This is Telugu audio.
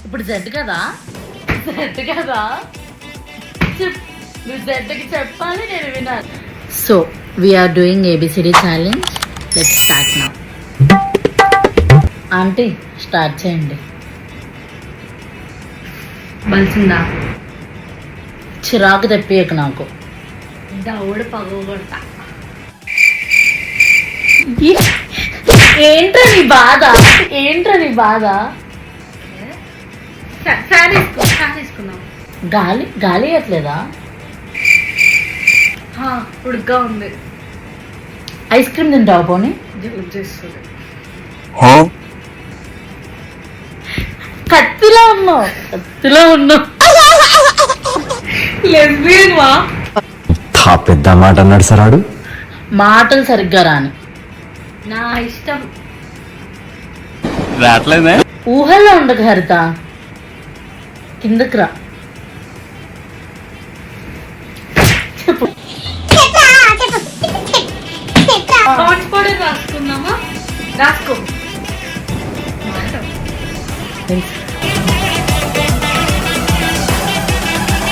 ఇప్పుడు జెడ్ కదా, జెడ్ కదా, నువ్వు జెడ్కి చెప్పాలి, నేను వినాలి. So we are doing ABCD challenge. Let's start now. Aunty start చేయండి. బలిసిందా? చిరాకు తెప్పియకు నాకు. దౌడు పగలగొడతా. ఏంట్రా నీ బాధ, ఏంట్రా నీ బాధ? ఫ్యాన్ వేసుకున్నాం. గాలి గాలి అట్లేదా? ఉడుగ్గా ఉంది. ఐస్ క్రీమ్ తింటావా పోనీ? జలుబు చేస్తుంది. కత్తిలో ఉన్నావు, కత్తిలో ఉన్నావు. లెస్బియన్ వా? పెద్ద మాట అన్నాడు సరాడు. మాటలు సరిగ్గా రాని. నా ఇష్టం. రావట్లేదే. ఊహల్లో ఉండకు హరిత, కిందకి రా. చెప్పు. పాండ్స్ పౌడర్ రాసుకుందామా? రాసుకో. తెలుసు.